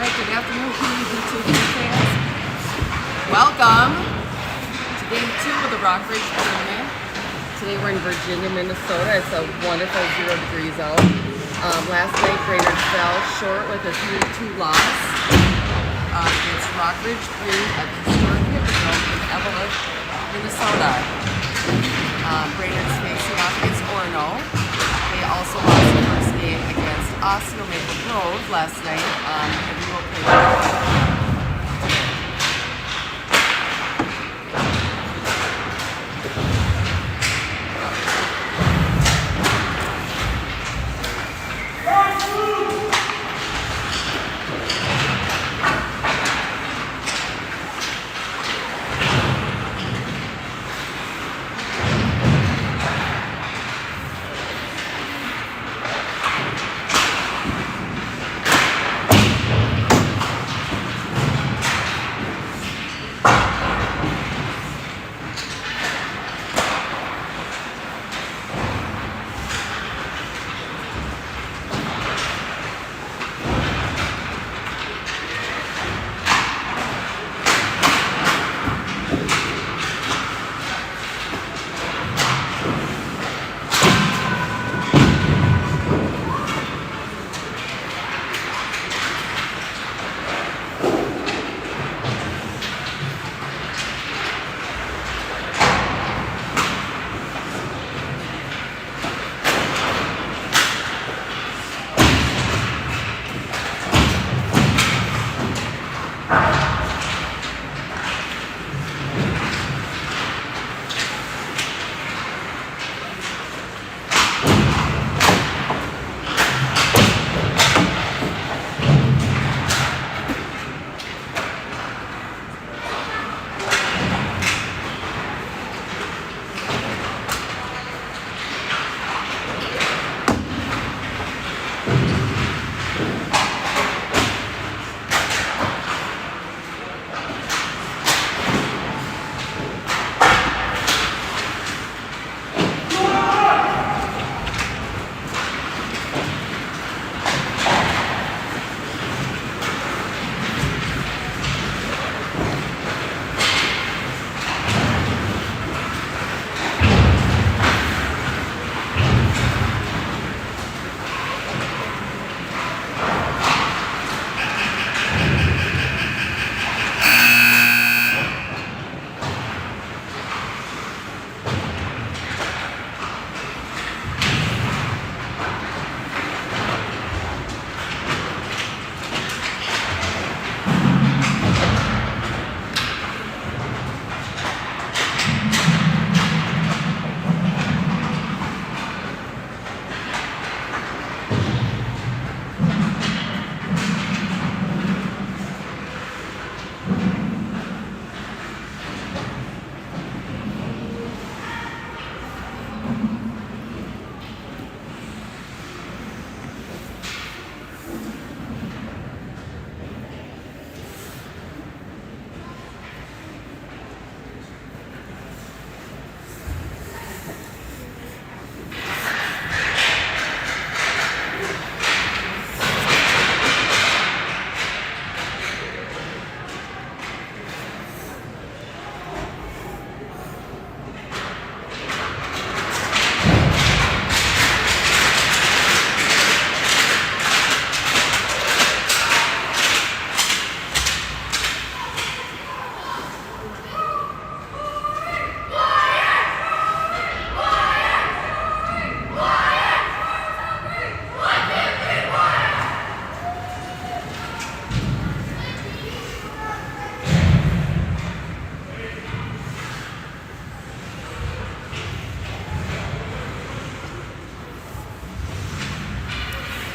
Alright, good afternoon, Peewee B2 Blue fans. Welcome to game 2 of the Rockridge Tournament. Today we're in Virginia, Minnesota. It's a wonderful 0 degrees out. Last night, Brainerd fell short with a 3-2 loss against Rockridge Blue at the historic Hippodrome in Evelyn, Minnesota. Brainerd's facing off against Orono. They also lost the first game against Osceola Maple Grove last night, and we will play today.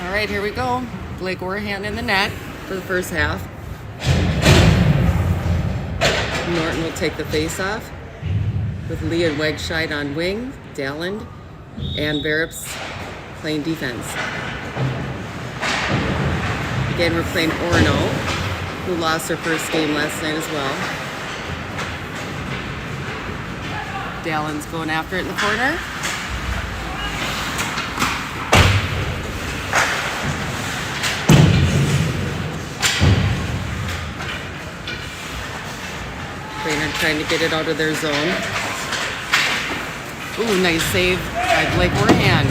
All right, here we go. Blake Orhan in the net for the first half. Norton will take the face-off with Lee and Wegscheid on wing, Dalland and Verrips playing defense. Again, we're playing Orono, who lost their first game last night as well. Dalland's going after it in the corner. trying to get it out of their zone. Ooh, nice save by Blake Warhand.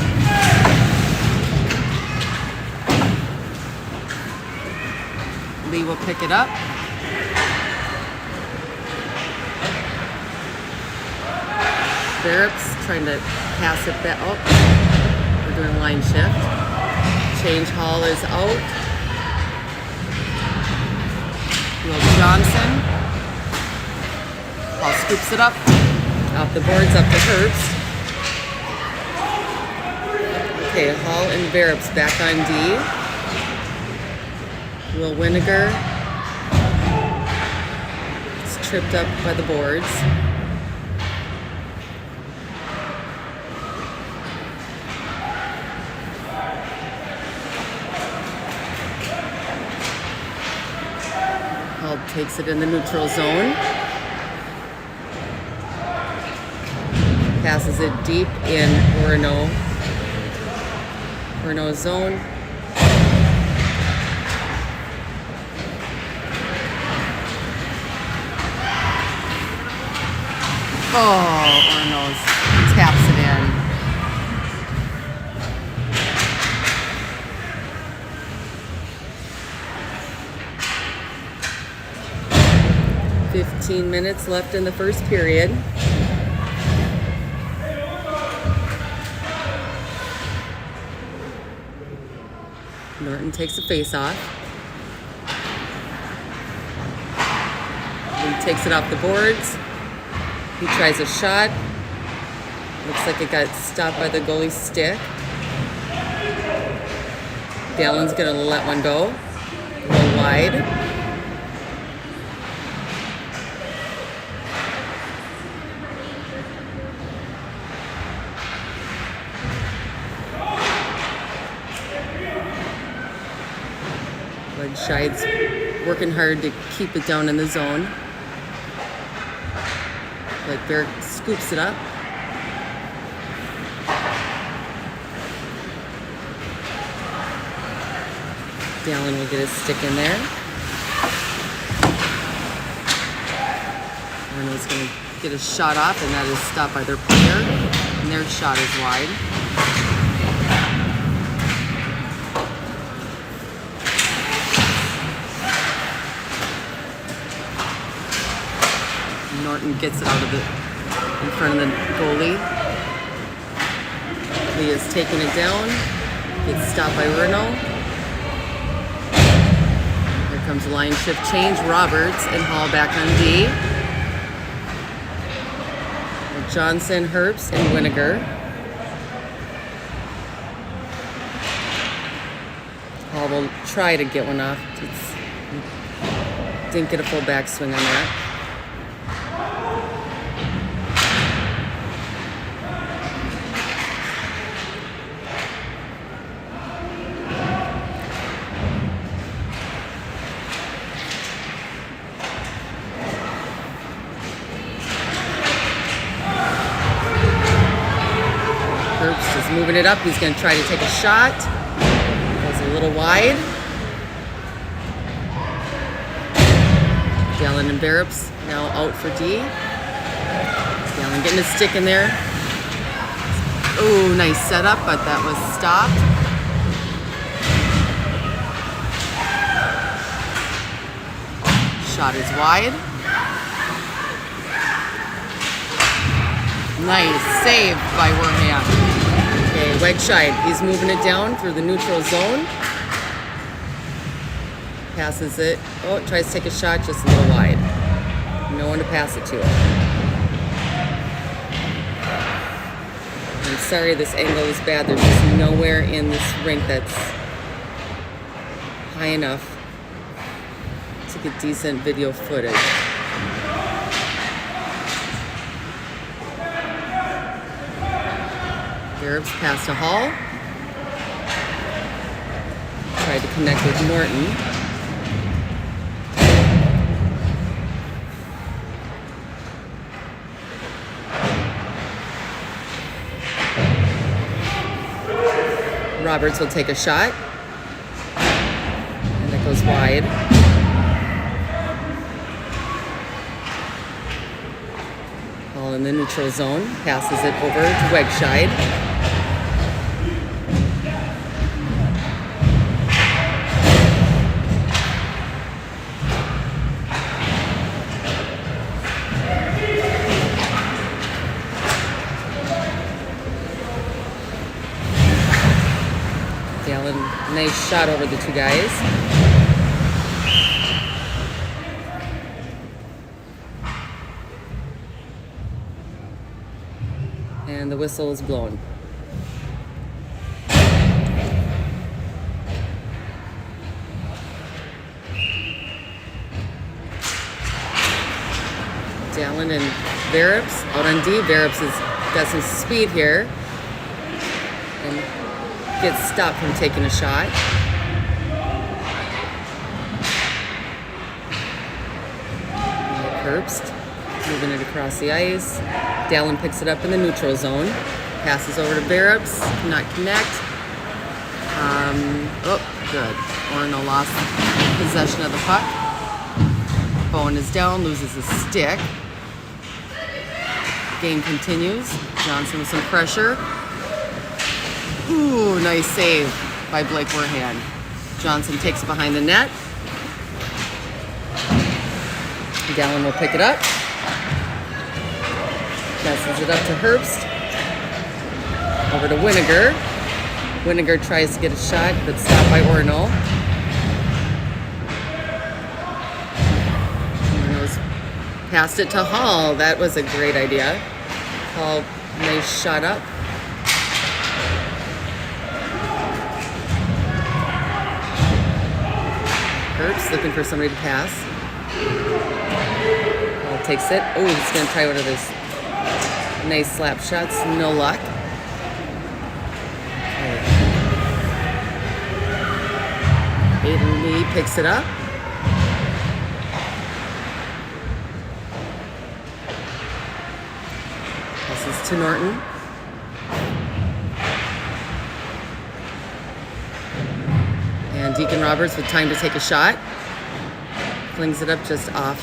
Lee will pick it up. Barrett's trying to pass it back. Oh, we're doing line shift. Change Hall is out. Will Johnson. Hall scoops it up. Off the boards, up to Herbst. Okay, Hall and Barrett's back on D. Will Winiger. It's tripped up by the boards. Hall takes it in the neutral zone. Passes it deep in Orono. Orono's zone. Oh, Orono's taps it in. "15 minutes left in the first period." Norton takes a face-off. He takes it off the boards. He tries a shot. Looks like it got stopped by the goalie's stick. Gallen's gonna let one go. A little wide. Scheide's working hard to keep it down in the zone. Like Bear scoops it up. Gallen will get his stick in there. Arnold's going to get a shot off, and that is stopped by their player. And their shot is wide. Norton gets it out of in front of the goalie. Lee is taking it down. Gets stopped by Orono. Here comes line shift change. Roberts and Hall back on D. Johnson, Herbst, and Winiger. Hall will try to get one off. Didn't get a full backswing on that. Herbst is moving it up. He's going to try to take a shot. Goes a little wide. Gallen and Barrett's now out for D. Gallen getting his stick in there. Oh, nice setup, but that was stopped. Shot is wide. Nice save by Warhand. Okay, Scheide, he's moving it down through the neutral zone. Passes it. Oh, tries to take a shot just a little wide. No one to pass it to. I'm sorry this angle is bad. There's just nowhere in this rink that's high enough to get decent video footage. Barrett's pass to Hall. Tried to connect with Norton. Roberts will take a shot. And that goes wide. Hall in the neutral zone. Passes it over to Wegscheid. Dallin, nice shot over the two guys. And the whistle is blown. Dallin and Verrips out on D. Verrips has got some speed here and gets stopped from taking a shot. Herbst moving it across the ice. Dallin picks it up in the neutral zone. Passes over to Verrips. Cannot connect. Oh, good. Orono lost possession of the puck. Bowen is down, loses his stick. Game continues. Johnson with some pressure. Ooh, nice save by Blake Warhand. Johnson takes it behind the net. Dallin will pick it up. Passes it up to Herbst. Over to Winiger. Winiger tries to get a shot, but stopped by Orono. Orono's passed it to Hall. That was a great idea. Hall, nice shot up. Herbst looking for somebody to pass. Hall takes it. Oh, he's going to try one of his nice slap shots. No luck. Aiden Lee picks it up. Passes to Norton. And Deacon Roberts with time to take a shot. Flings it up just off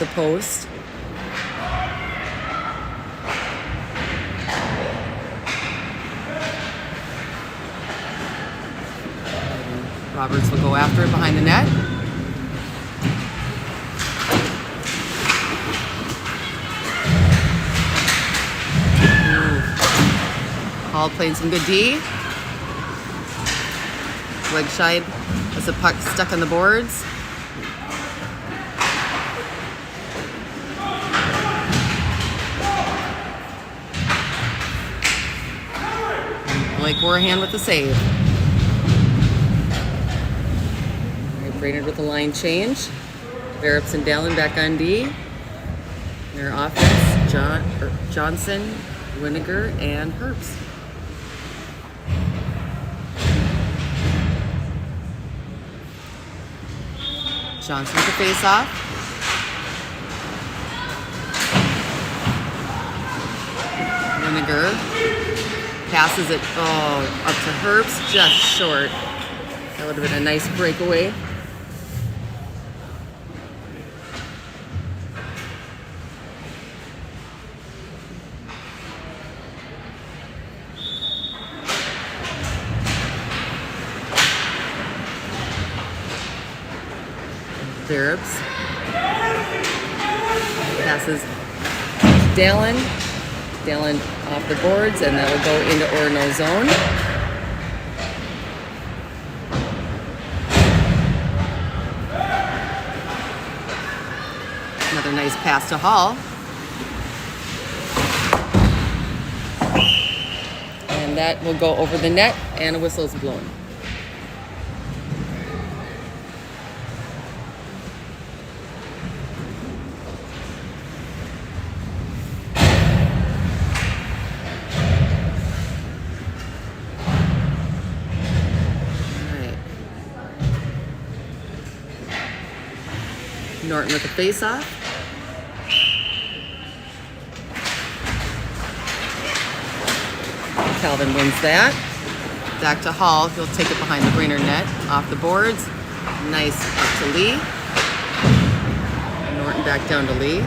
the post. Roberts will go after it behind the net. Hall playing some good D. Wegscheid has a puck stuck on the boards. Blake Warhand with the save. Brainerd with a line change. Verrips and Dallin back on D. Their offense, Johnson, Winiger, and Herbst. Johnson with the face-off. Winiger passes it up to Herbst, just short. That would have been a nice breakaway. Verrips passes Dallin. Dallin off the boards, and that will go into Orono zone. Another nice pass to Hall. And that will go over the net, and a whistle is blown. Norton with the face-off. Calvin wins that. Back to Hall. He'll take it behind the Brainerd net. Off the boards. Nice up to Lee. Norton back down to Lee.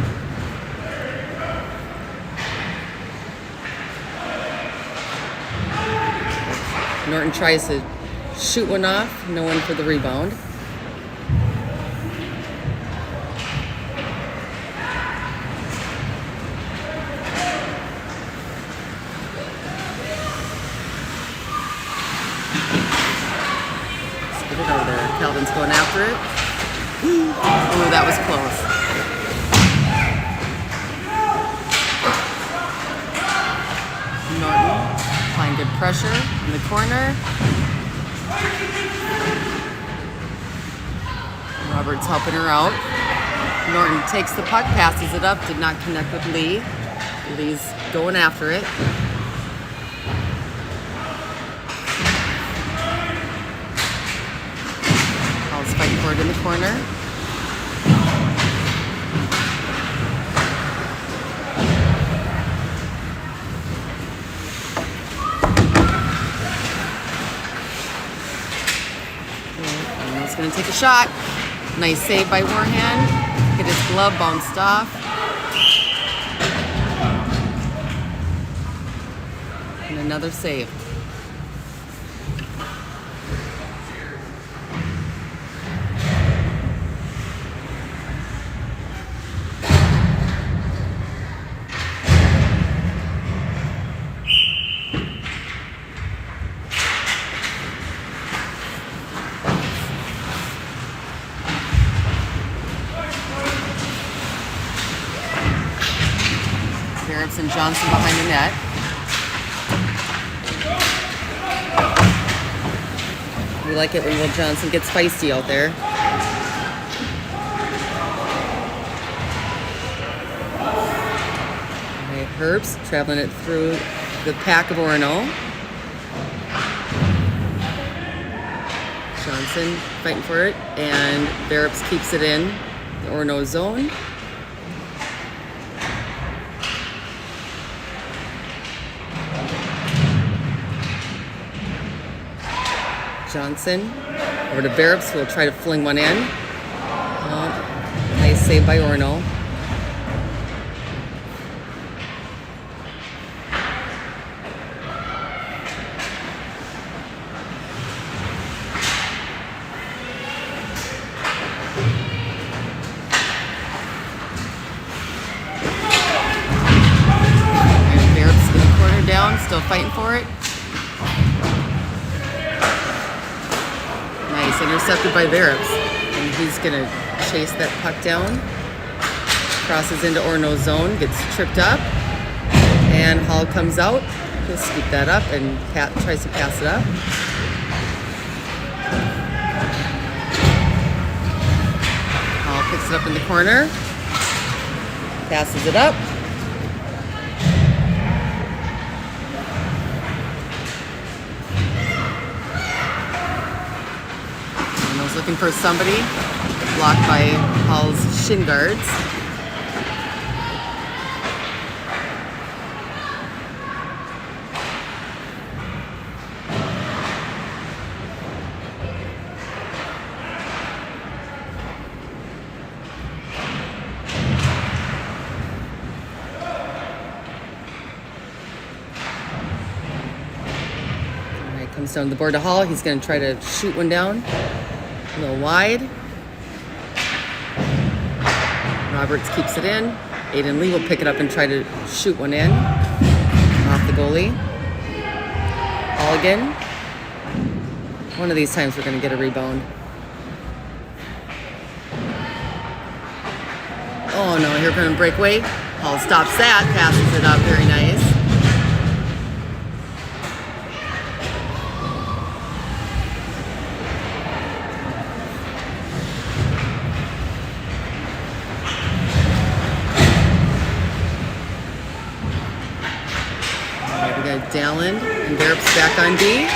Norton tries to shoot one off, no one for the rebound. Let's get it over there. Calvin's going after it. Ooh, that was close. Norton applying good pressure in the corner. Roberts helping her out. Norton takes the puck, passes it up, did not connect with Lee. Lee's going after it. Paul's fighting for it in the corner. Going to take a shot. Nice save by Warhand. Hit his glove, bounced off. And another save. And Johnson behind the net. We like it when Will Johnson gets feisty out there. All right, Herbst traveling it through the pack of Orono. Johnson fighting for it, and Verrips keeps it in the Orono zone. Johnson over to Verrips, who will try to fling one in. Nice save by Orono. And Verrips in the corner down, still fighting for it. Intercepted by Verrips, and he's gonna chase that puck down. Crosses into Orono's zone, gets tripped up, and Hall comes out. He'll scoop that up and tries to pass it up. Hall picks it up in the corner, passes it up. Looking for somebody, blocked by Hall's shin guards. All right, comes down the board to Hall. He's going to try to shoot one down. A little wide. Roberts keeps it in. Aiden Lee will pick it up and try to shoot one in off the goalie. All again. One of these times we're going to get a rebound. Oh no, here comes a breakaway. Hall stops that, passes it up, very nice. Dallin and Verrips back on D.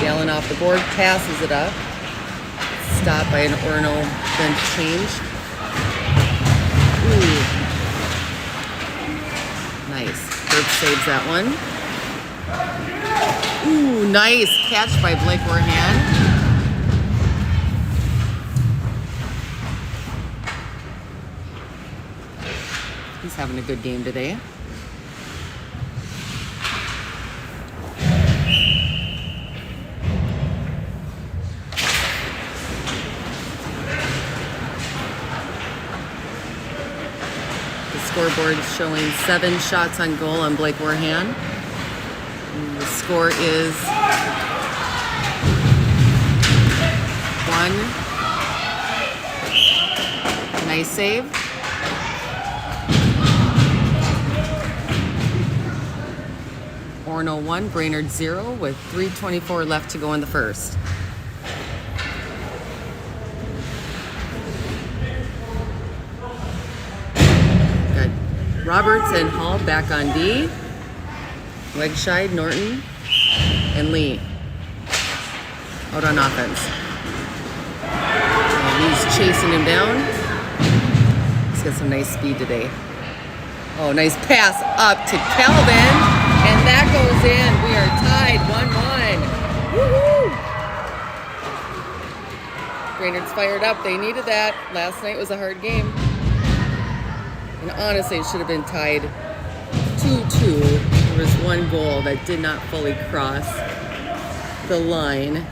Dallin off the board, passes it up. Stopped by an Orono bench change. Ooh. Nice. Verrips saves that one. Ooh, nice catch by Blake Warhand. He's having a good game today. scoreboard is showing 7 shots on goal on Blake Warhan. And the score is 1. Nice save. Orono 1, Brainerd 0 with 3:24 left to go in the first. Got Roberts and Hall back on D. Wegscheid, Norton, and Lee out on offense. And Lee's chasing him down. He's got some nice speed today. Oh, nice pass up to Calvin, and that goes in. We are tied 1-1. Woohoo! Brainerd's fired up. They needed that. Last night was a hard game. And honestly, it should have been tied 2-2. There was one goal that did not fully cross the line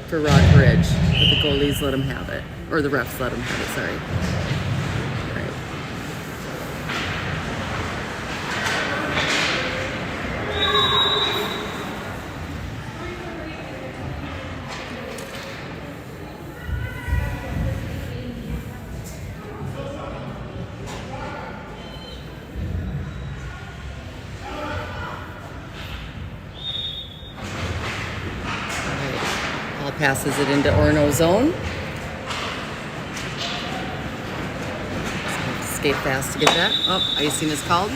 for Rock Ridge, but the goalies let him have it. Or the refs let him have it, sorry. Passes it into Orono's zone. Skate fast to get that. Oh, icing is called.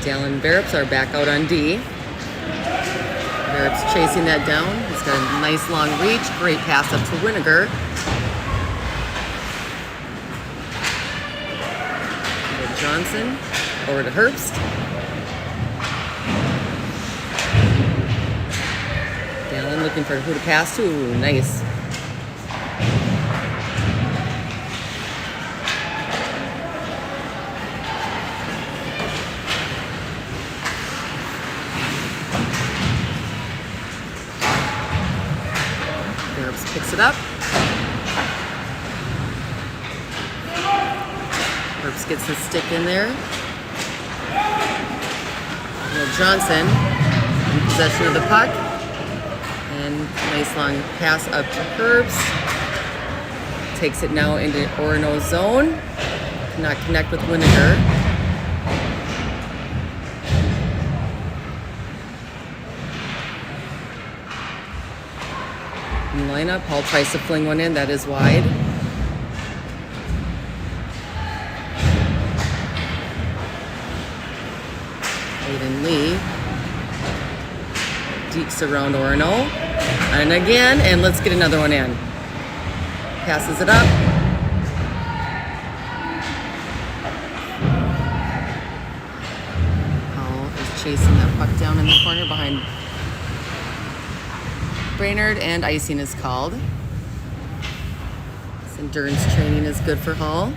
Dallin and Barrops are back out on D. Barrops chasing that down. He's got a nice long reach. Great pass up to Winiger. Johnson over to Herbst. Dallin looking for who to pass to. Nice. Picks it up. Herbst gets his stick in there. Johnson in possession of the puck. And nice long pass up to Herbst. Takes it now into Orono's zone. Cannot connect with Winiger. Lineup. Hall tries to fling one in. That is wide. Aiden Lee deeps around Orono. And again, and let's get another one in. Passes it up. Hall is chasing that puck down in the corner behind Brainerd, and icing is called. This endurance training is good for Hall.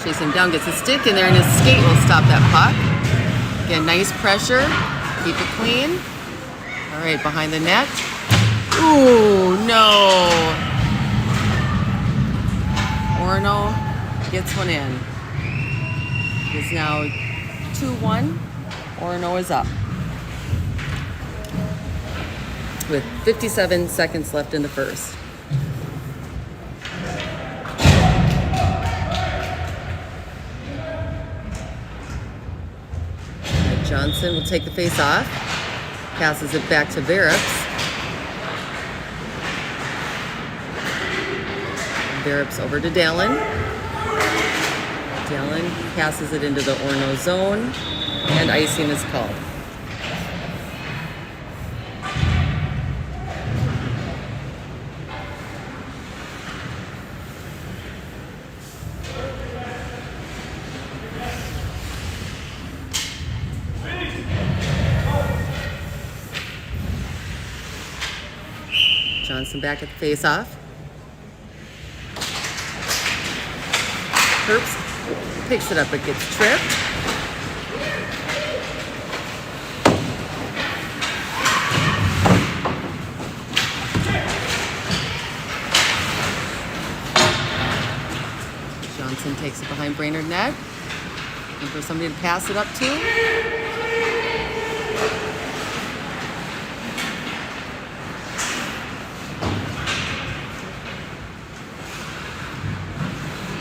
Chasing down, gets a stick in there, and his skate will stop that puck. Again, nice pressure. Keep it clean. All right, behind the net. Ooh, no. Orono gets one in. It's now 2-1. Orono is up. With 57 seconds left in the first. Johnson will take the face off. Passes it back to Barrops. Barreps over to Dallin. Dallin passes it into the Orono zone, and icing is called. Johnson back at the face-off. Herbst picks it up but gets tripped. Johnson takes it behind Brainerd net. Looking for somebody to pass it up to.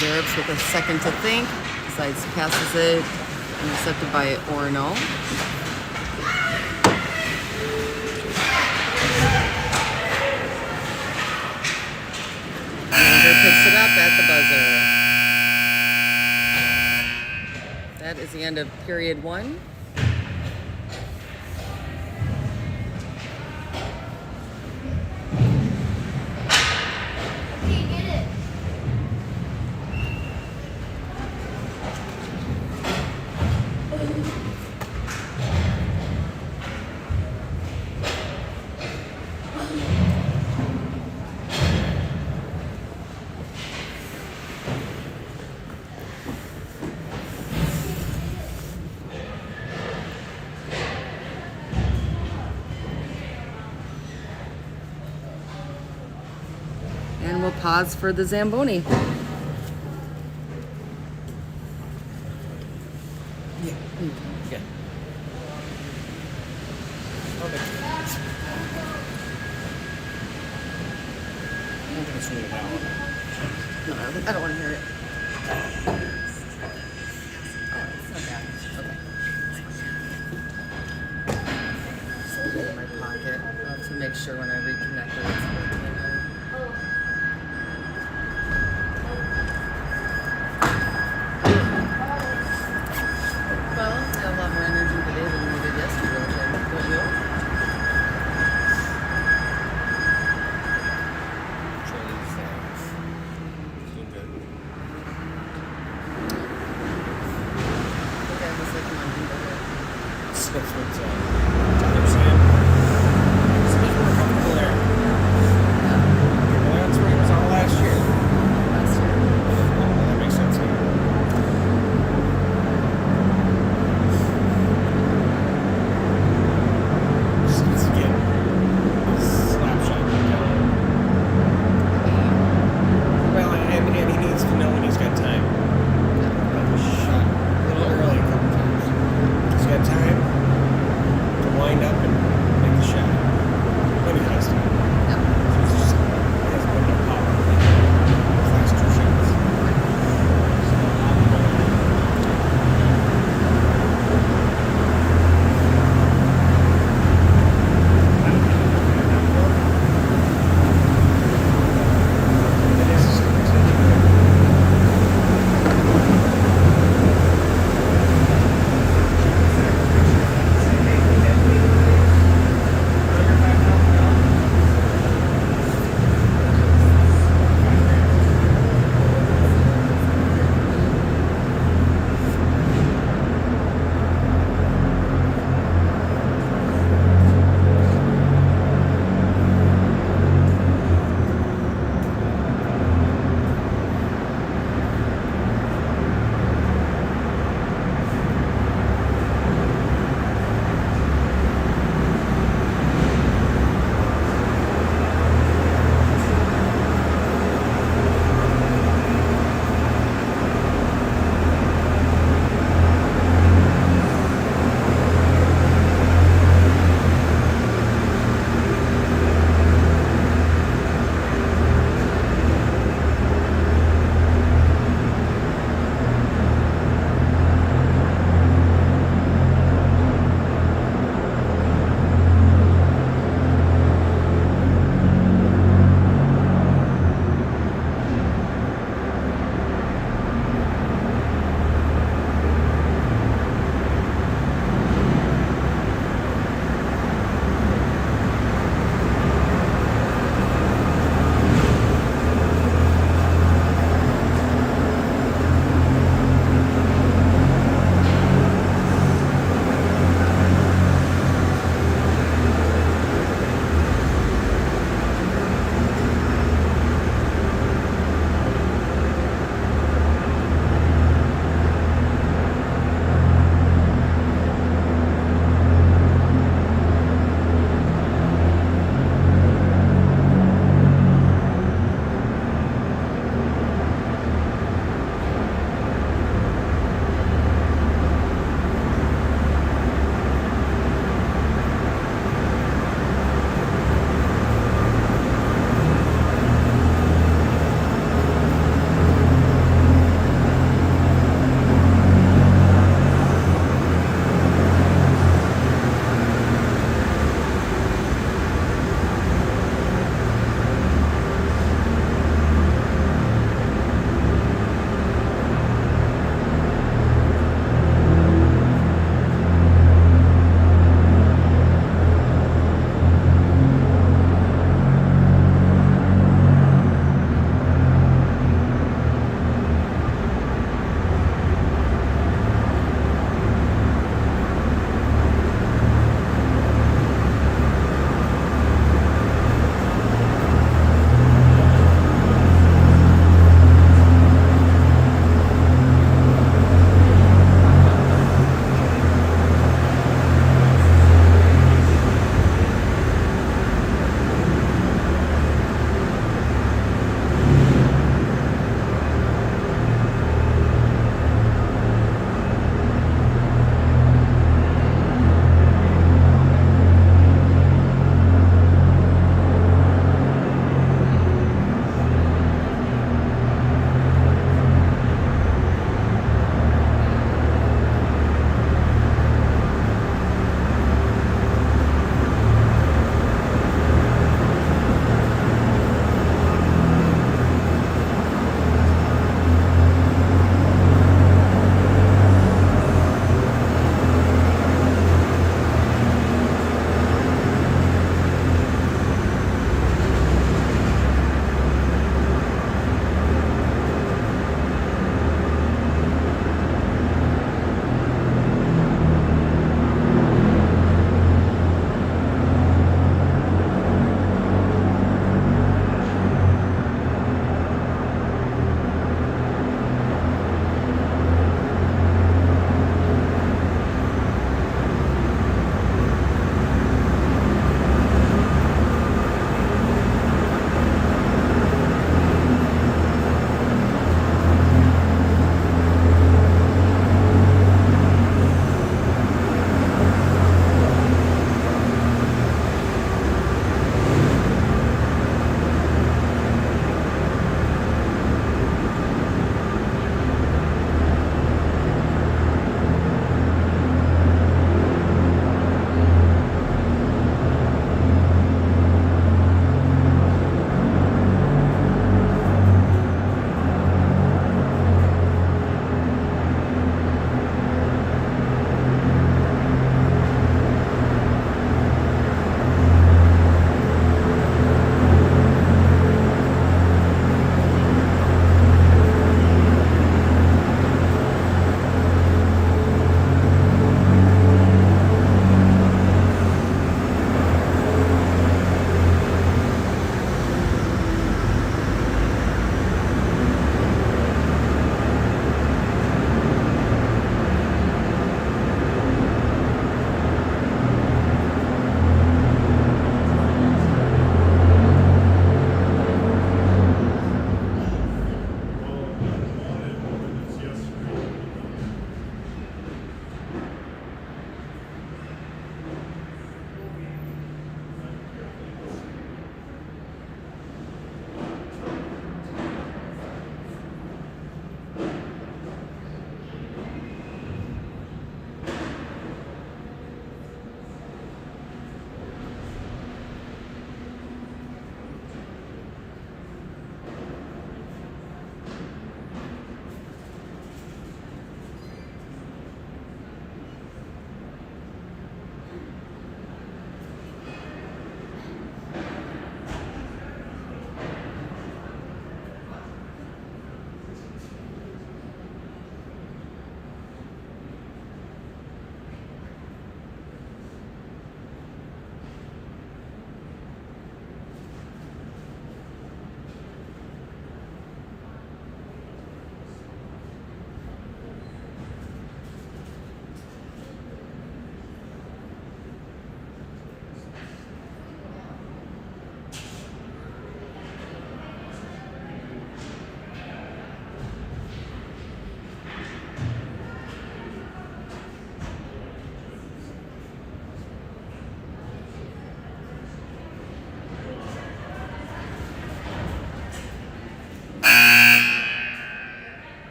Barreps with a second to think, decides to passes it, intercepted by Orono. Brainerd picks it up at the buzzer. That is the end of period 1. And we'll pause for the Zamboni. Yeah. Yeah. Okay. I don't think it's really loud. No, I don't want to hear it. Oh, it's not bad. Okay. Just put it in my pocket to make sure when I reconnect it, it's working. Well, I have a lot more energy today than we did yesterday, don't you? Charlie's doing good. Okay, I was like, come on, do that. That's what Tyler's saying. He's much more comfortable there. Well, that's where he was all last year. Last year. That makes sense. Just needs to get his slap shot down. Well, and he needs to know when he's got time. Shot a little early a couple times. He's got time.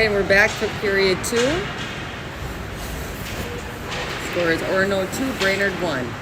and we're back for period 2. Score is Orono 2, Brainerd 1.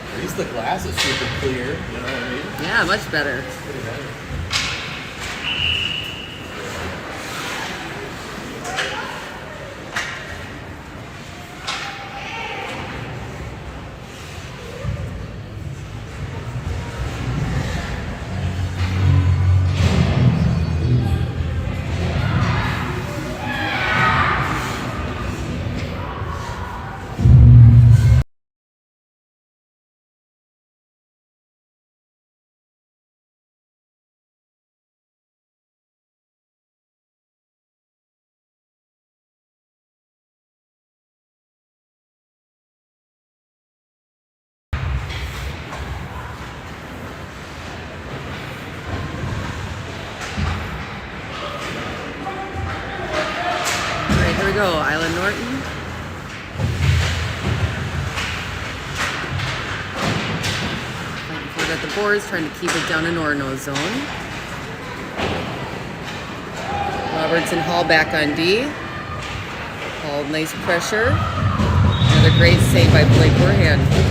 At least the glass is super clear, you know what I mean? Yeah, much better. It's pretty better. Alright, here we go. Island Norton. Fighting for it at the boards, trying to keep it down in Orono's zone. Robertson Hall back on D. Hall, nice pressure. Another great save by Blake Warhand.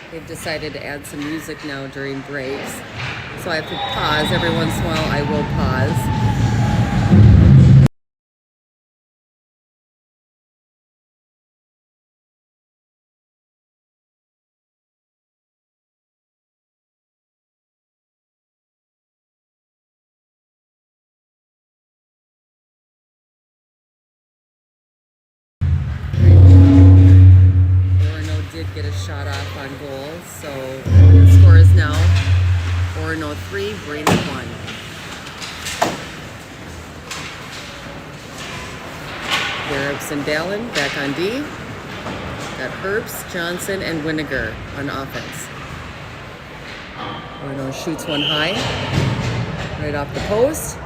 They've decided to add some music now during breaks. So I have to pause. Every once in a while I will pause. Orono did get a shot off on goal, so the score is now Orono 3, Brainerd 1. Garibs and Dallin back on D. Got Herbst, Johnson, and Winiger on offense. Orono shoots one high, right off the post.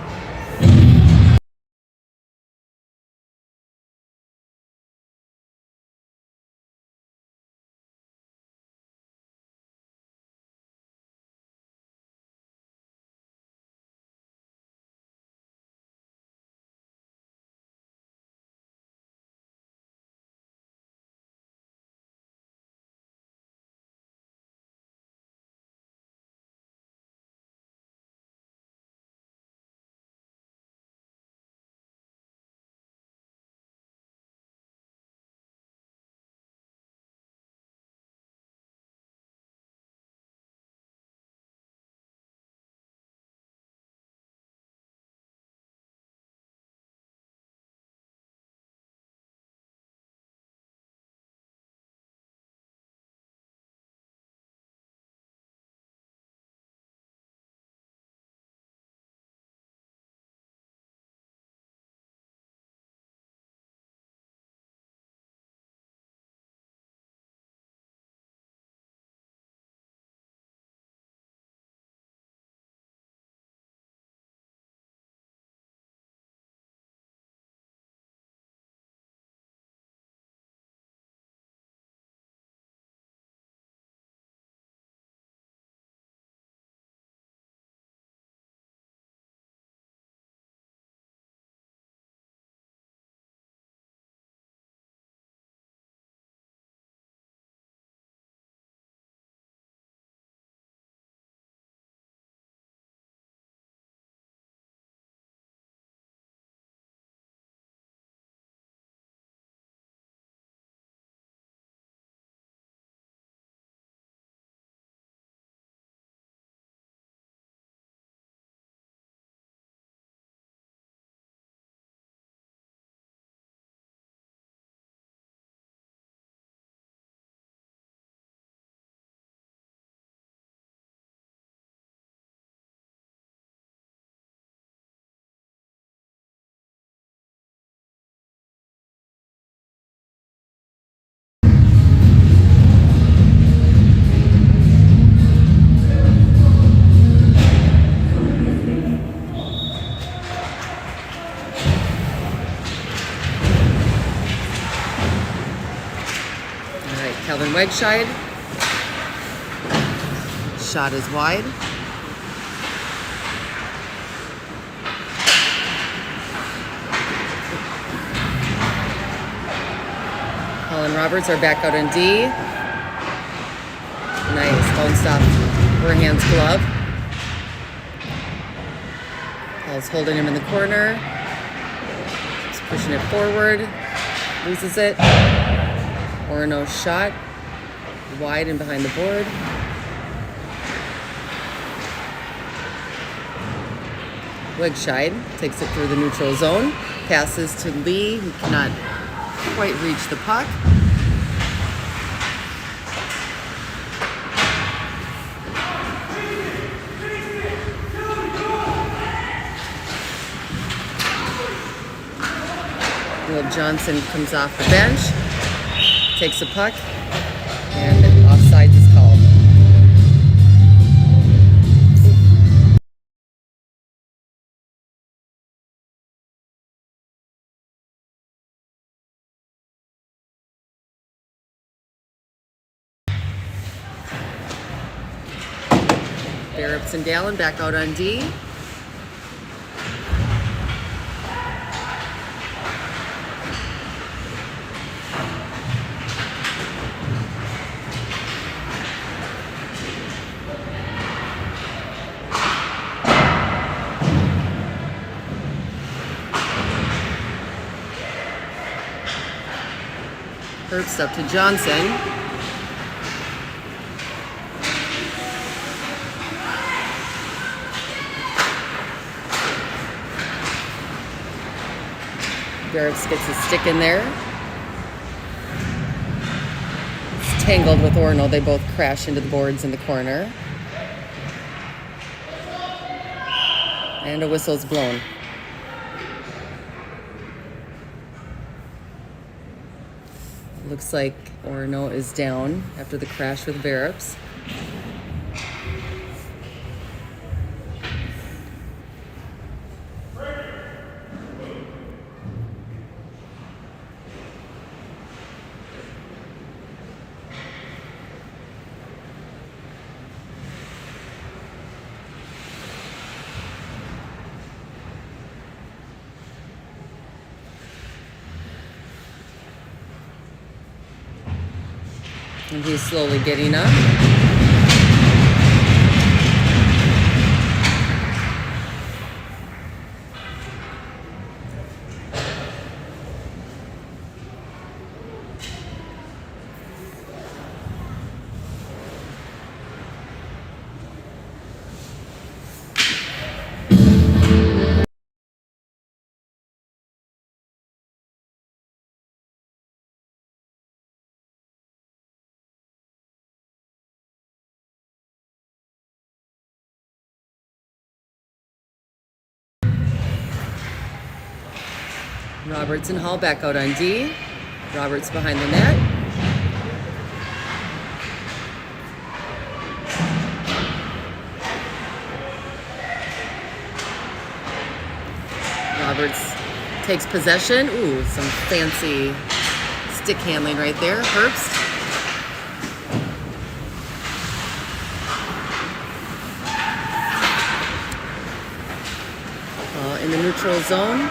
leg shied. Shot is wide. Paul and Roberts are back out in D. Nice, bounced off Overhand's glove. Paul's holding him in the corner. Just pushing it forward. Loses it. Orono shot. Wide and behind the board. Leg shied. Takes it through the neutral zone. Passes to Lee, who cannot quite reach the puck. Will Johnson comes off the bench, takes a puck, and offsides is called. Barreps and Dallin back out on D. Herbst up to Johnson. Barreps gets his stick in there. It's tangled with Orono. They both crash into the boards in the corner. And a whistle's blown. Looks like Orono is down after the crash with Barreps. And he's slowly getting up. Roberts and Hall back out on D. Roberts behind the net. Roberts takes possession. Ooh, some fancy stick handling right there. Herbst. In the neutral zone.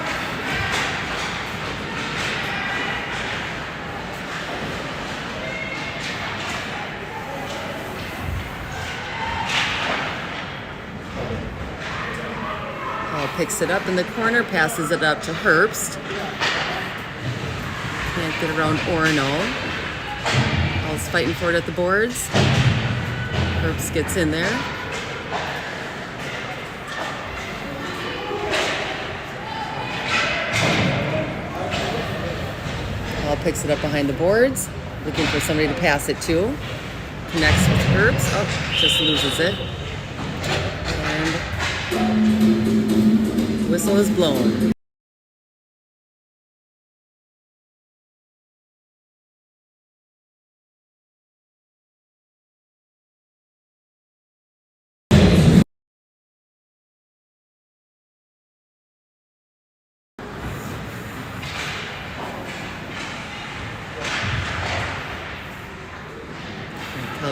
Picks it up in the corner, passes it up to Herbst. Can't get around Orono. All's fighting for it at the boards. Herbst gets in there. All picks it up behind the boards, looking for somebody to pass it to. Connects with Herbst. Oh, just loses it. And whistle is blown.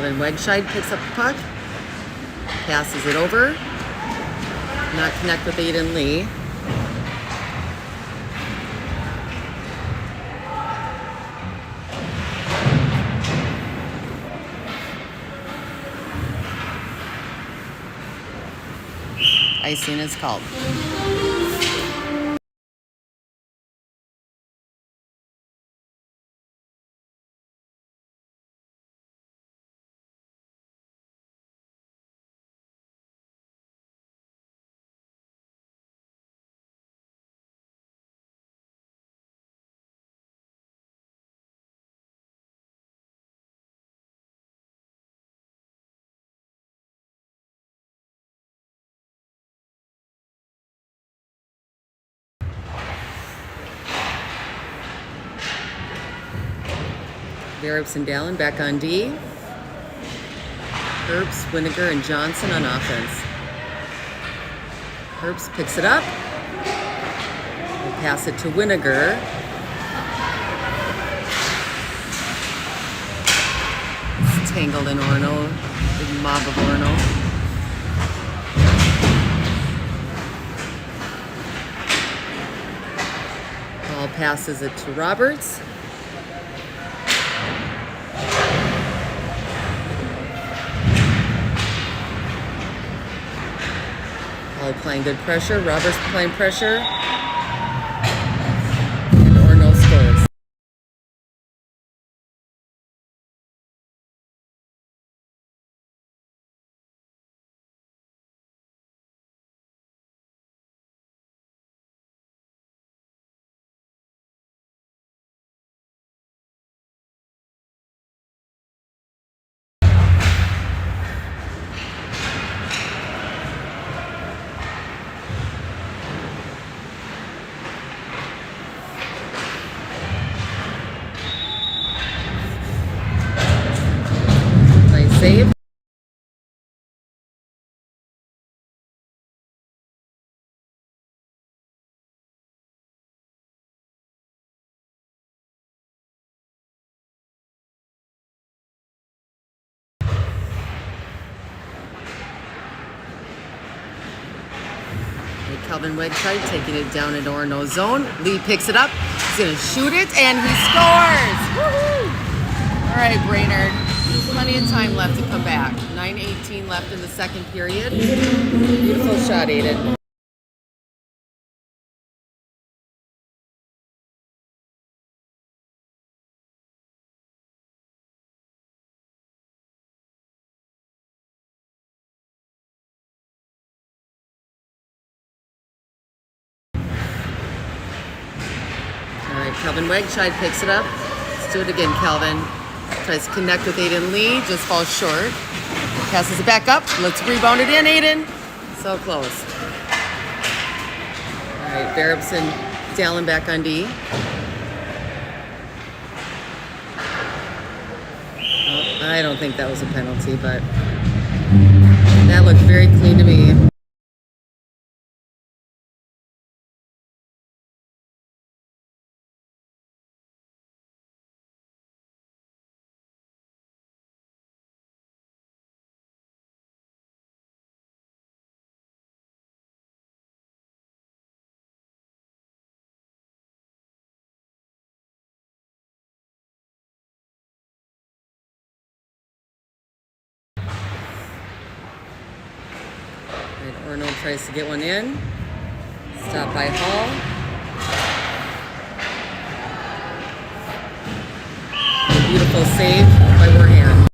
Calvin Wegscheid picks up the puck, passes it over, not connect with Aiden Lee. Icing is called. Verrips and Dallin back on D. Herbst, Winiger, and Johnson on offense. Herbst picks it up. We'll pass it to Winiger. It's tangled in Orono. Big mob of Orono. Ball passes it to Roberts. Playing good pressure. Roberts playing pressure. And Orono scores. Save. Calvin Wegscheid taking it down in Orono zone. Lee picks it up. He's going to shoot it, and he scores! Woohoo! All right, Brainerd. Plenty of time left to come back. 9:18 left in the second period. Beautiful shot, Aiden. All right, Calvin Wegscheid picks it up. Let's do it again, Calvin. Tries to connect with Aiden Lee, just falls short. Passes it back up. Let's rebound it in, Aiden. So close. All right, Verrips and Dallin back on D. Oh, I don't think that was a penalty, but that looked very clean to me. Orono tries to get one in. Stopped by Hall. A beautiful save by Warhand.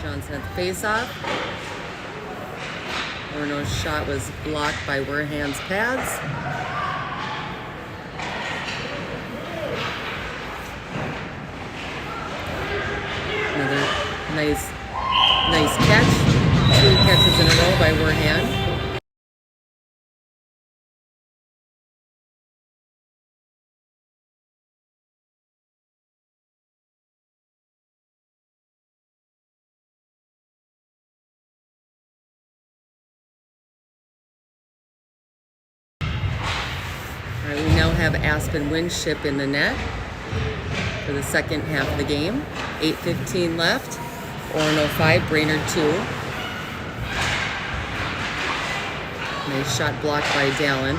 Johnson at the face-off. Orono's shot was blocked by Warhand's pads. Another nice catch. 2 catches in a row by Warhand. have Aspen Winship in the net for the second half of the game. 8:15 left. Orono 5, Brainerd 2. Nice shot blocked by Dallin.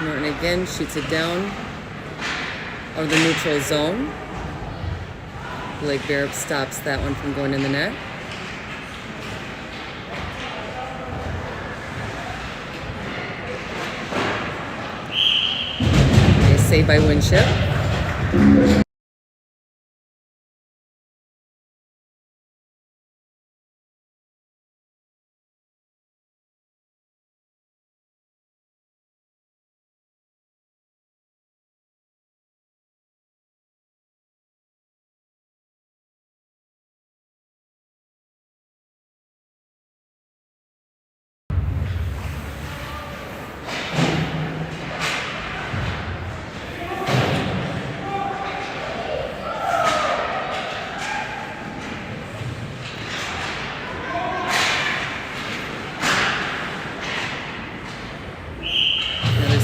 Norton again shoots it down of the neutral zone. Blake Barrett stops that one from going in the net. Nice save by Winship.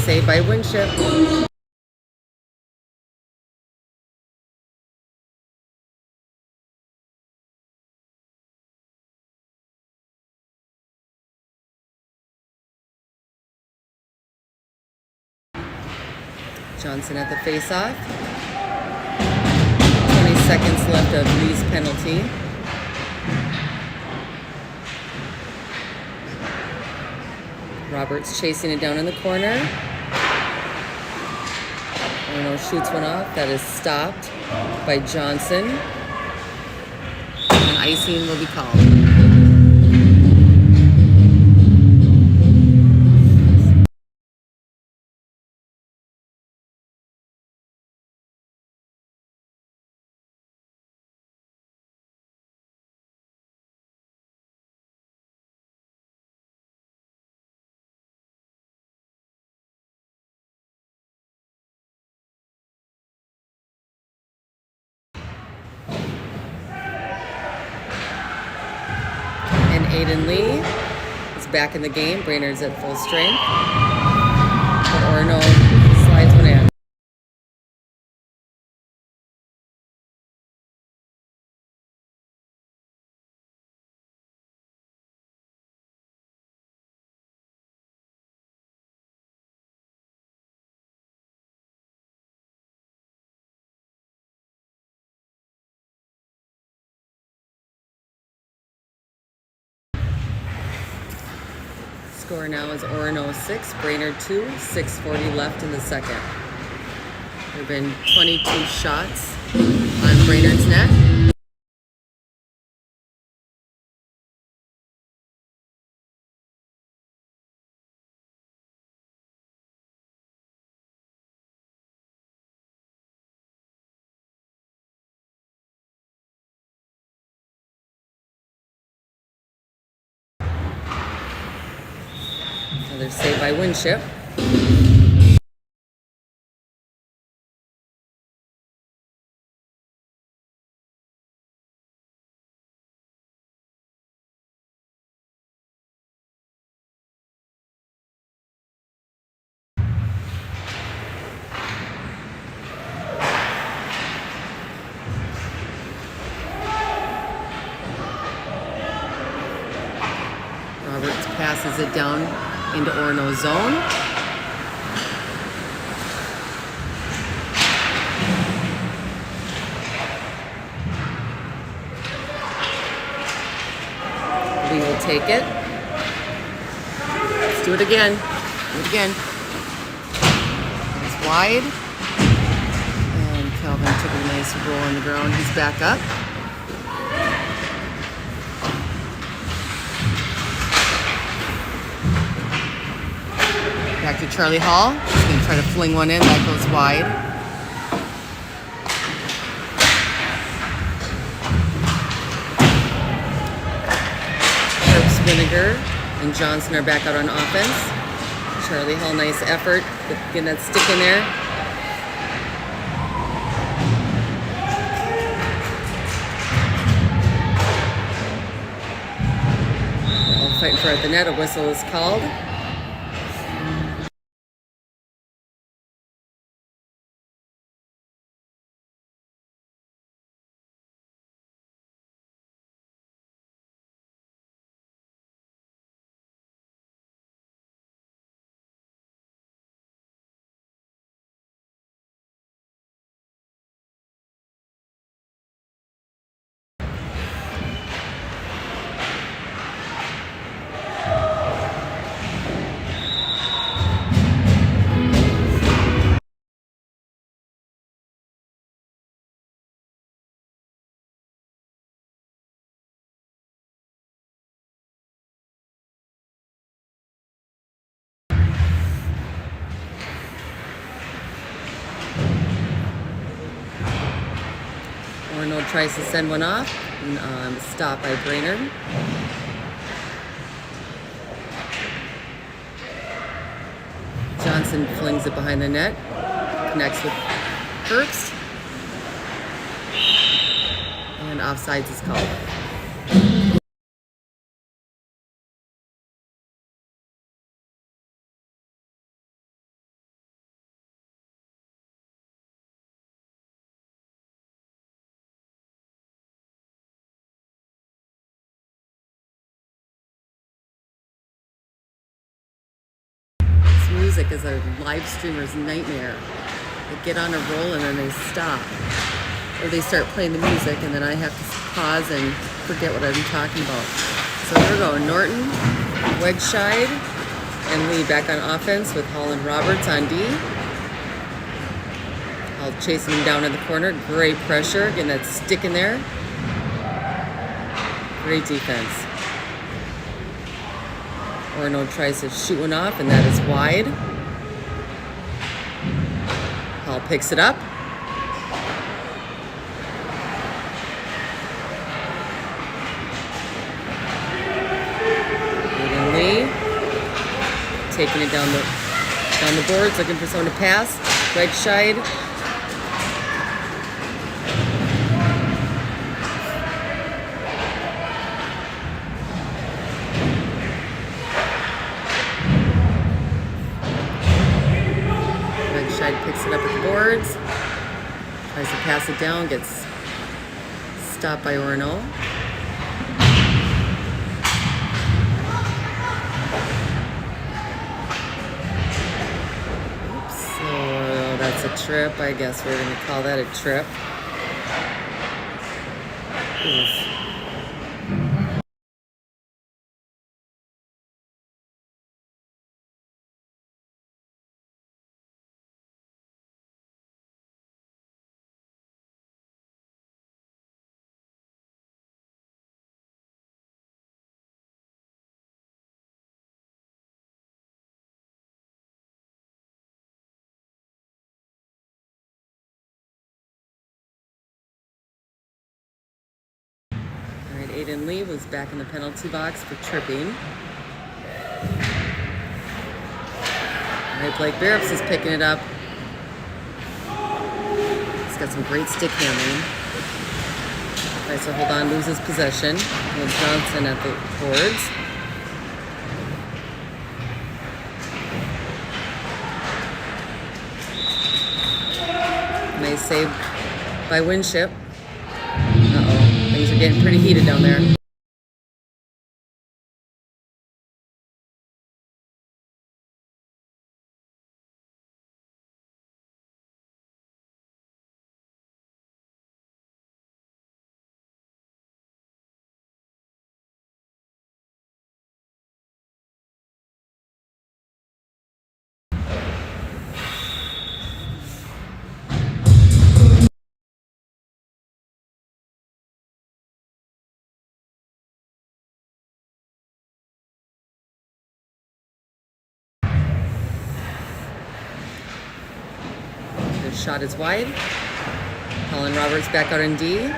Save by Winship. Johnson at the face-off. 20 seconds left of Lee's penalty. Roberts chasing it down in the corner. Orono shoots one off. That is stopped by Johnson. And icing will be called. Aiden Lee is back in the game. Brainerd's at full strength. But Orono slides one in. Score now is Orono 6, Brainerd 2, 6:40 left in the second. There have been 22 shots on Brainerd's net. Another save by Winship. Roberts passes it down into Orono's zone. We will take it. Let's do it again. Do it again. It's wide. And Calvin took a nice roll on the ground. He's back up. Back to Charlie Hall. He's going to try to fling one in. That goes wide. Herbst, Vinegar, and Johnson are back out on offense. Charlie Hall, nice effort. Getting that stick in there. All fighting for at the net. A whistle is called. Orono tries to send one off. And, stop by Brainerd. Johnson flings it behind the net. Connects with Herbst. And offsides is called. Music is a live streamer's nightmare. They get on a roll and then they stop. Or they start playing the music and then I have to pause and forget what I'm talking about. So here we go. Norton, Wedgeshide, and Lee back on offense with Hall and Roberts on D. Hall chasing him down in the corner. Great pressure. Getting that stick in there. Great defense. Orono tries to shoot one off, and that is wide. Hall picks it up. And Lee taking it down the boards, looking for someone to pass. Wedgeshide. Picks it up at the boards, tries to pass it down, gets stopped by Orono. Oops, so that's a trip. I guess we're going to call that a trip. Oof. Aiden Lee was back in the penalty box for tripping. All right, Blake Barrows is picking it up. He's got some great stick handling. Tries to hold on, loses possession. And Johnson at the boards. Nice save by Winship. Things are getting pretty heated down there. Shot is wide. Colin Roberts back out in D.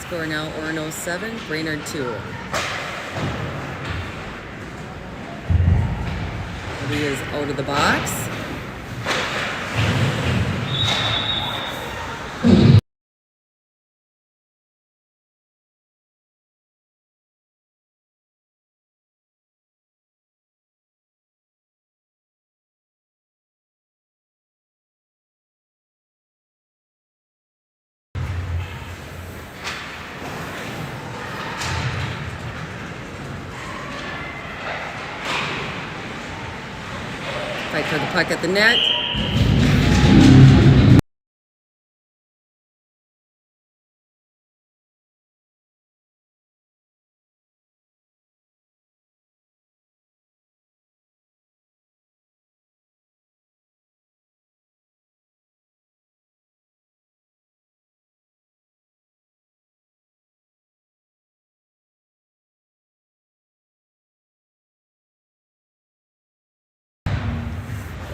Score now Orono 7, Brainerd 2. He is out of the box. Fight for the puck at the net.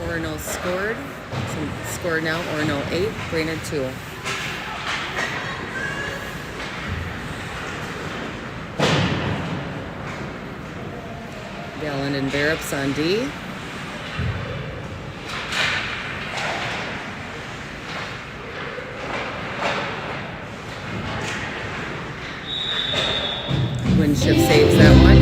Orono scored. Score now Orono 8, Brainerd 2. Gallen and Barrops on D. Winship saves that one.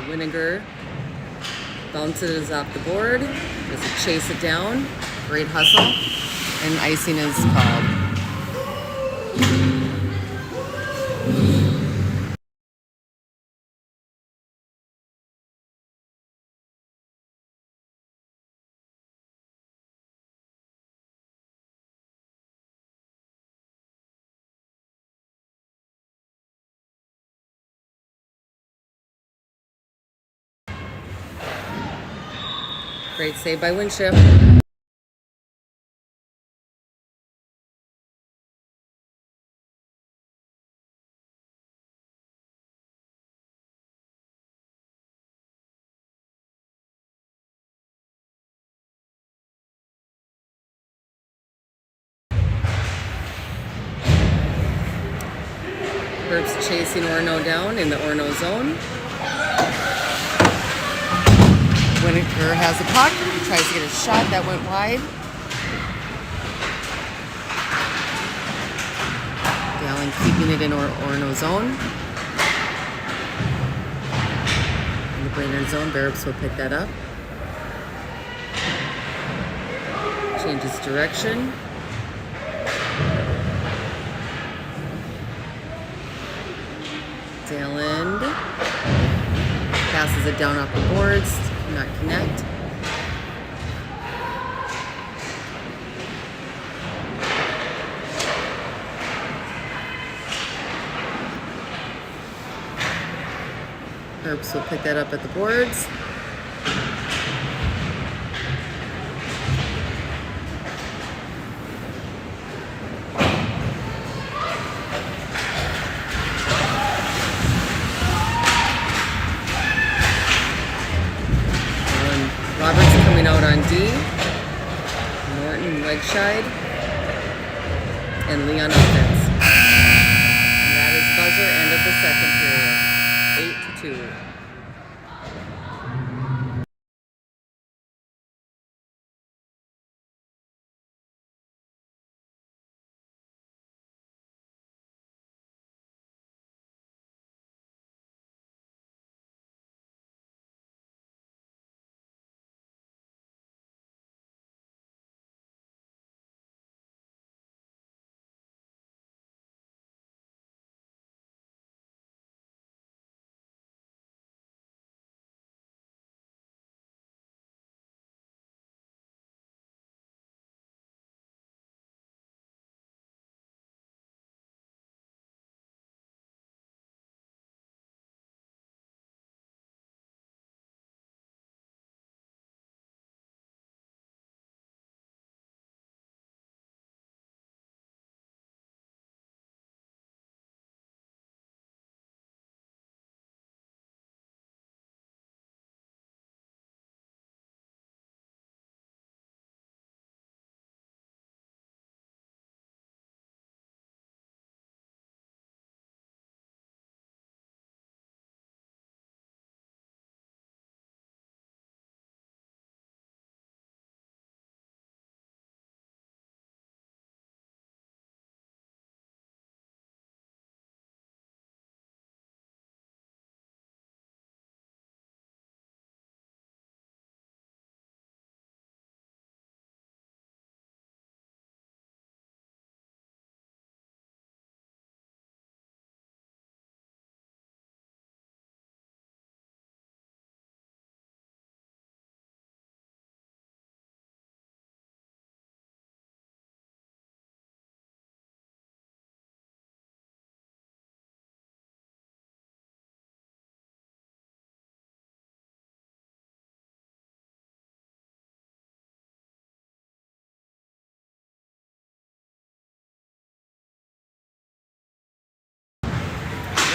Winiger bounces off the board, does a chase it down, great hustle, and icing is called. Great save by Winship. Herb's chasing Orono down in the Orono zone. Winiger has a puck, tries to get a shot that went wide. Gallen keeping it in Orono zone. In the Brainerd zone, Barrops will pick that up. Changes direction. Gallen passes it down off the boards. Not connect. Herbs will pick that up at the boards. Norton Wedgeshide, and Lee on offense. And that is buzzer end of the second period. 8-2.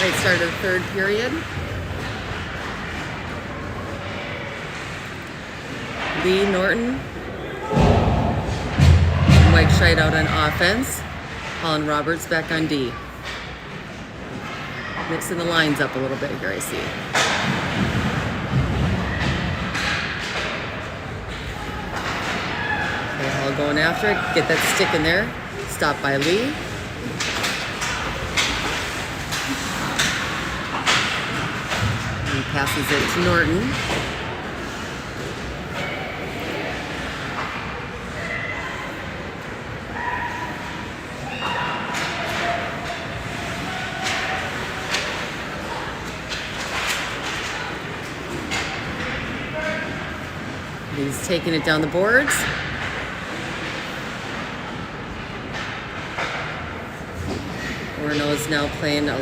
Right, start of the third period. Lee, Norton, Wedgeshide out on offense. Holland Roberts back on D. Mixing the lines up a little bit here, I see. Okay, Hall going after it. Get that stick in there. Stop by Lee. He passes it to Norton. He's taking it down the boards. Orono is now playing a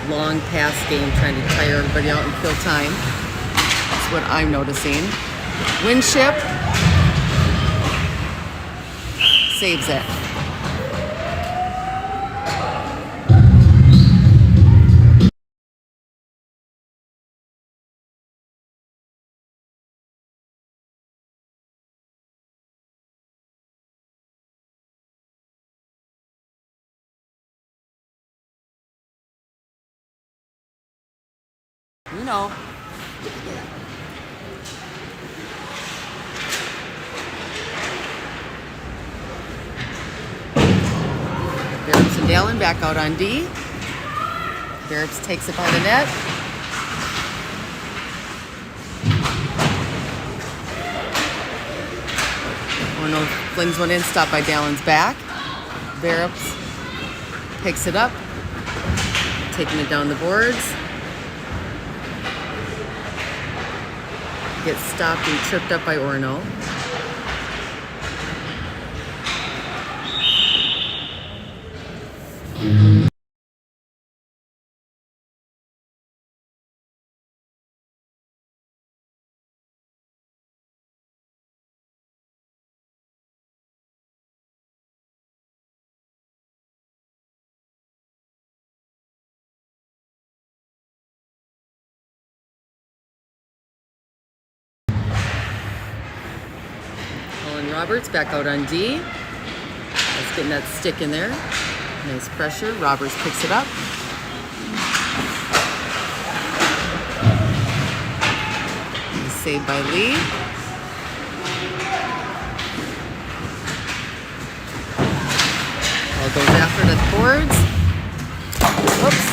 long pass game, trying to tire everybody out and kill time. That's what I'm noticing. Winship saves it. You know. Barrett and Dallin back out on D. Barrett takes it by the net. Orono flings one in, stopped by Dallin's back. Barrett picks it up, taking it down the boards. Gets stopped and tripped up by Orono. Roberts back out on D. Just getting that stick in there. Nice pressure. Roberts picks it up. Saved by Lee. Ball goes after the boards. Whoops.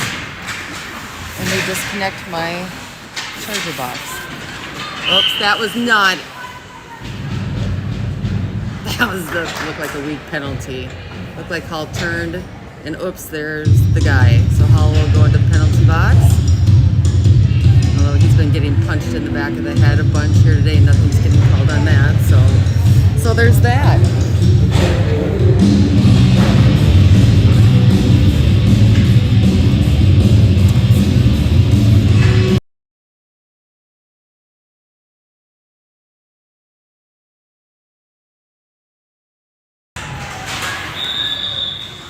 And they disconnect my charger box. Oops, that was not. That looked like a weak penalty. Looked like Hall turned, and oops, there's the guy. So Hall will go into the penalty box. Although he's been getting punched in the back of the head a bunch here today, nothing's getting called on that. So there's that.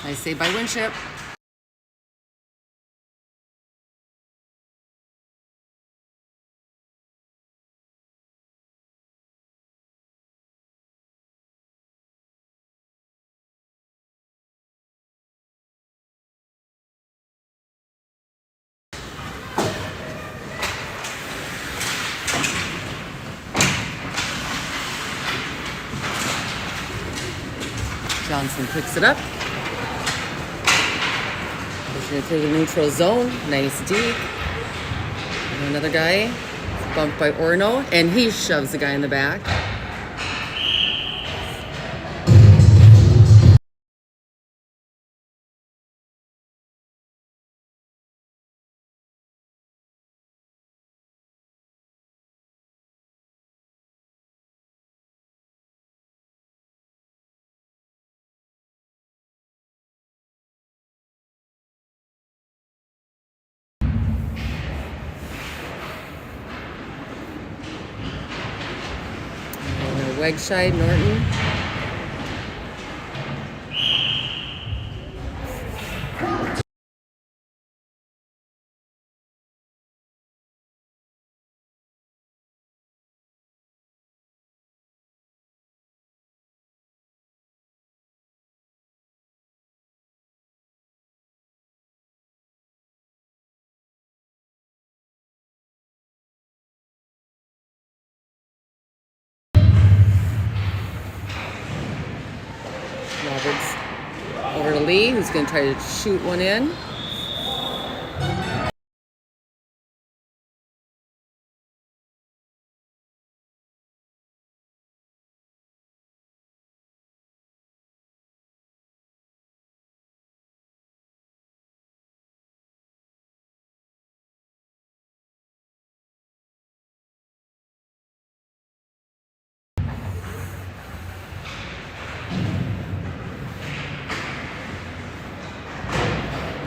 Nice save by Winship. Johnson picks it up. Pushing it through the neutral zone. Nice deep. And another guy bumped by Orono, and he shoves the guy in the back. Wegside, Norton. Roberts over to Lee, who's going to try to shoot one in.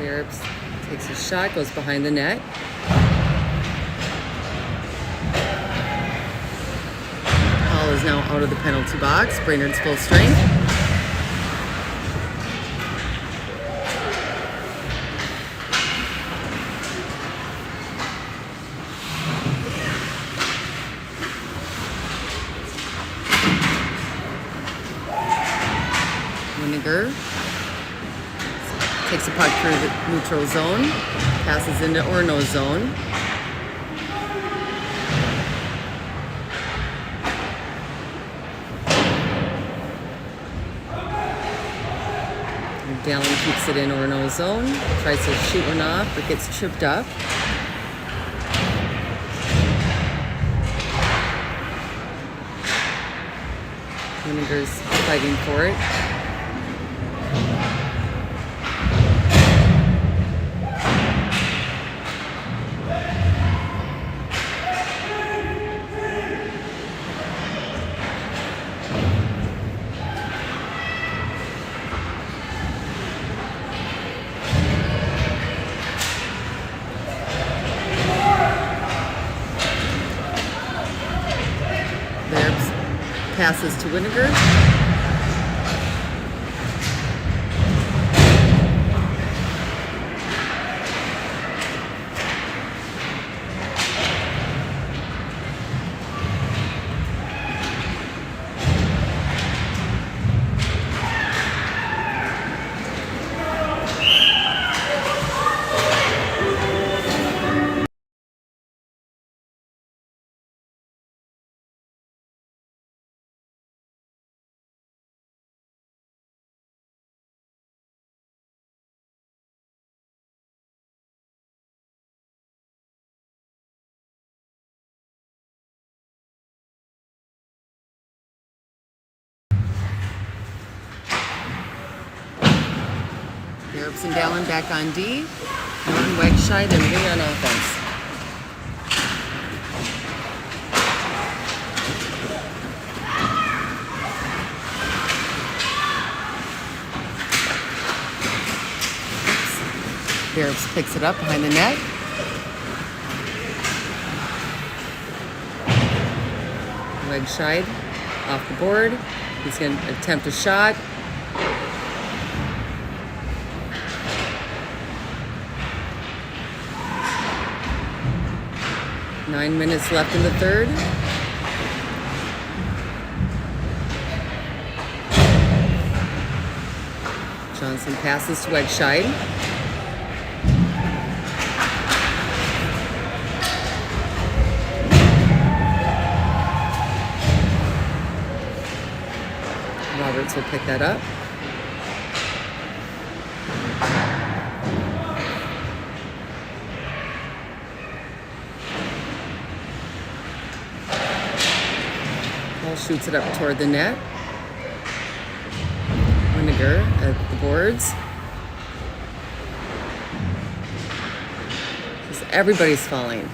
Arabs takes a shot, goes behind the net. Hall is now out of the penalty box. Brainerd's full strength. Winiger takes a puck through the neutral zone, passes into Orono's zone. And Dallin keeps it in Orono's zone, tries to shoot one off, but gets tripped up. Winiger's fighting for it. Passes to Winiger. Bearps and Dallin back on D. Norton, Wegscheid, and Lee on offense. Bearps picks it up behind the net. Wegscheid off the board. He's going to attempt a shot. Nine minutes left in the third. Johnson passes to Wegscheid. Roberts will pick that up. Paul shoots it up toward the net. Winiger at the boards. Just everybody's falling.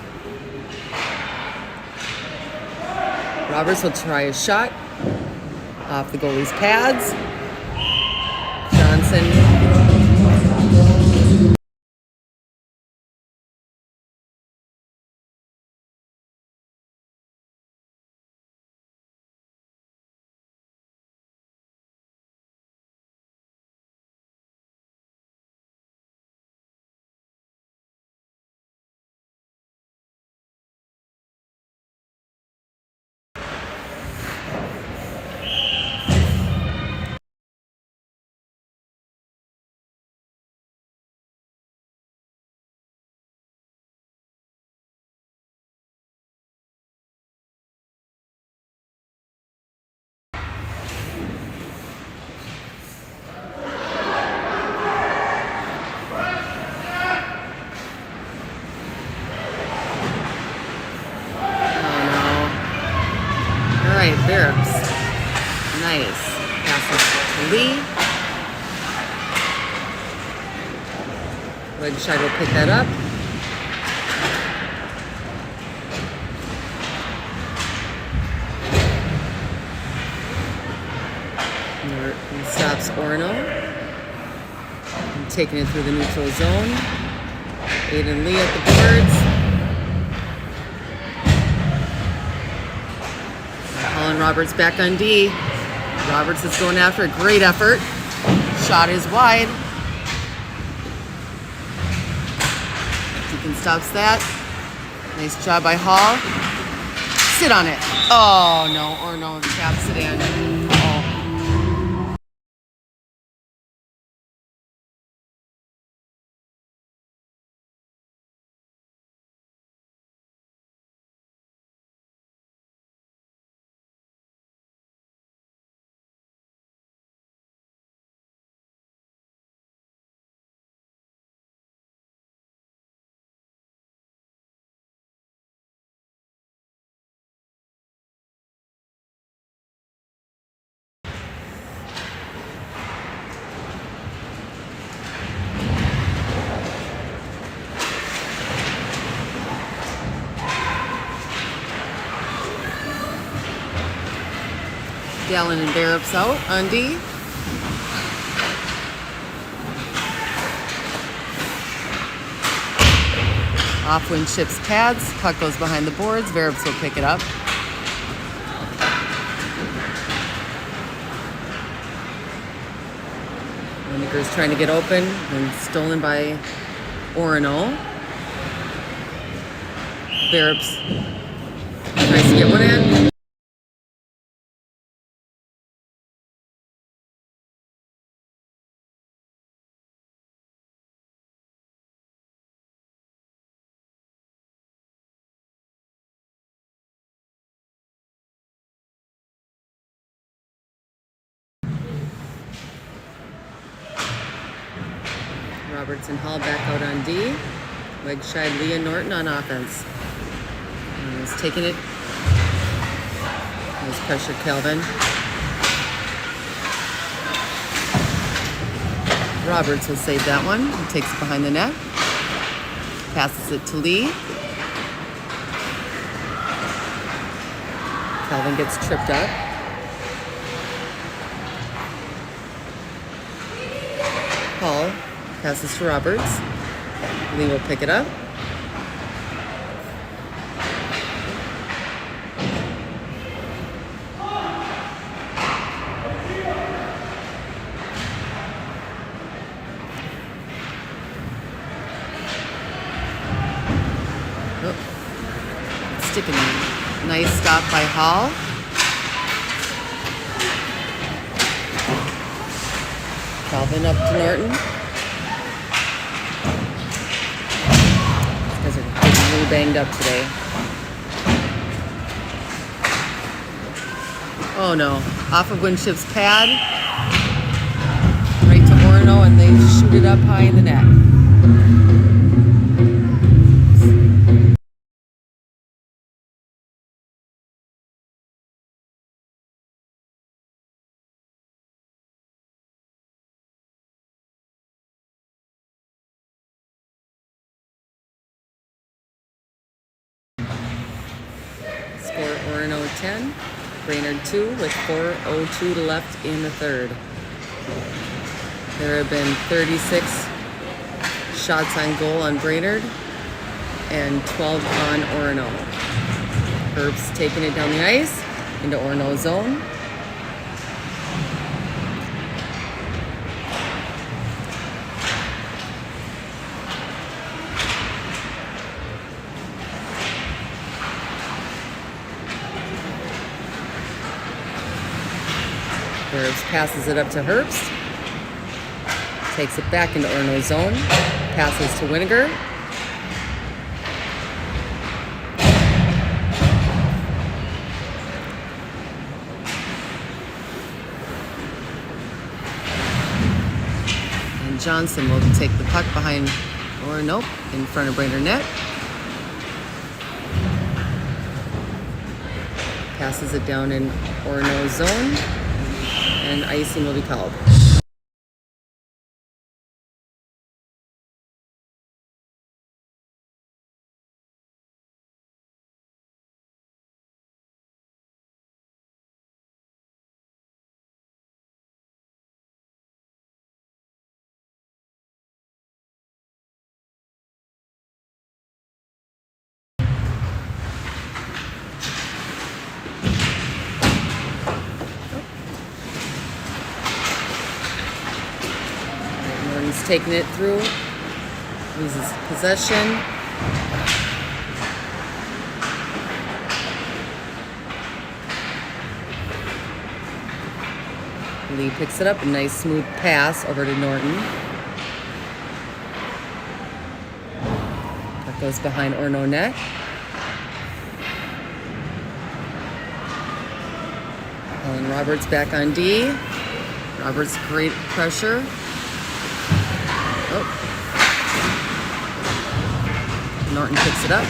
Roberts will try a shot. Off the goalie's pads. Johnson. Bearps. Nice. Passes to Lee. Wegscheid will pick that up. Norton stops Orono. And taking it through the neutral zone. Aiden Lee at the boards. Colin Roberts back on D. Roberts is going after a great effort. Shot is wide. Deacon stops that. Nice job by Hall. Sit on it. Oh no, or no, taps it in. Oh. Dallin and Bearps out on D. Offwind chips pads. Puck goes behind the boards. Bearps will pick it up. Winiger's trying to get open and stolen by Orono. Bearps tries to get one in. Roberts and Hall back out on D. Wegscheid, Lee, and Norton on offense. And he's taking it. Nice pressure, Kelvin. Roberts will save that one. He takes it behind the net. Passes it to Lee. Calvin gets tripped up. Paul passes to Roberts. Lee will pick it up. Sticking in. Nice stop by Hall. Calvin up to Norton. These guys are getting really banged up today. Oh no. Off of Winship's pad. Right to Orono, and they shoot it up high in the net. Score Orono 10, Brainerd 2 with 4:02 to left in the third. There have been 36 shots on goal on Brainerd and 12 on Orono. Herb's taking it down the ice into Orono's zone. Herbs passes it up to Herbst. Takes it back into Orono's zone. Passes to Winiger. And Johnson will take the puck behind, or nope, in front of Brainerd net. Passes it down in Orono's zone. And icing will be called. Norton's taking it through, loses possession. Lee picks it up, a nice smooth pass over to Norton. That goes behind Orono net. Colin Roberts back on D. Roberts great pressure. Oh. Norton picks it up.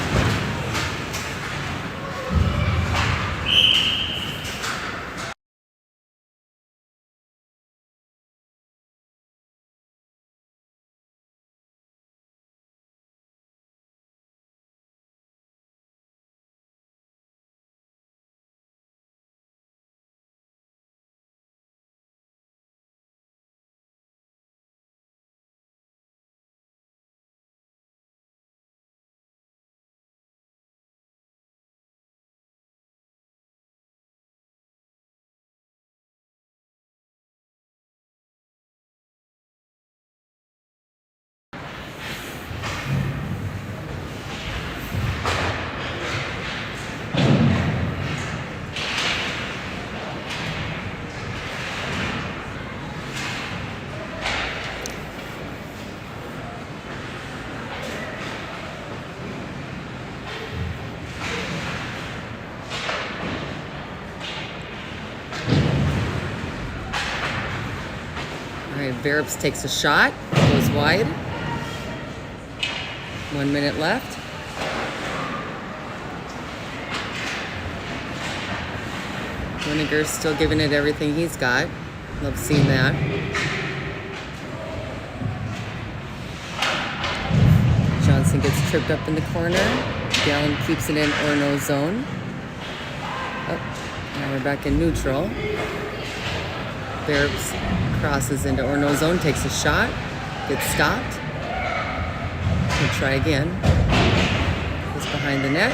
Verrips takes a shot, goes wide. 1 minute left. Winiger's still giving it everything he's got. Love seeing that. Johnson gets tripped up in the corner. Gallen keeps it in Orono's zone. Oh, now we're back in neutral. Berbs crosses into Orono's zone, takes a shot, gets stopped. We'll try again. It's behind the net.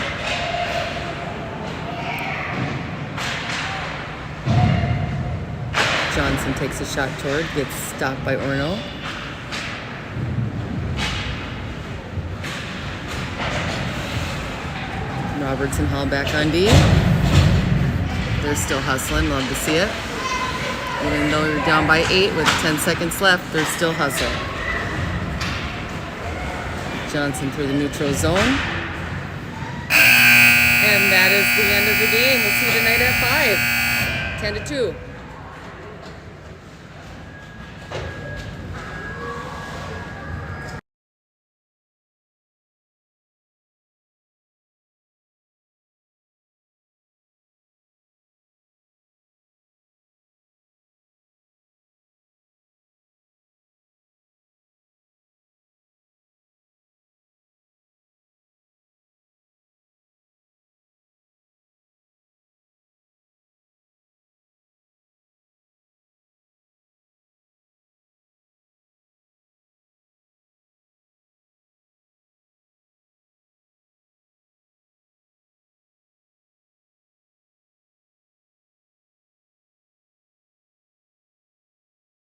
Johnson takes a shot toward, gets stopped by Orono. Roberts and Hall back on D. They're still hustling, love to see it. Even though you're down by 8 with 10 seconds left, they're still hustling. Johnson through the neutral zone. And that is the end of the game. We'll see you tonight at 5. 10-2.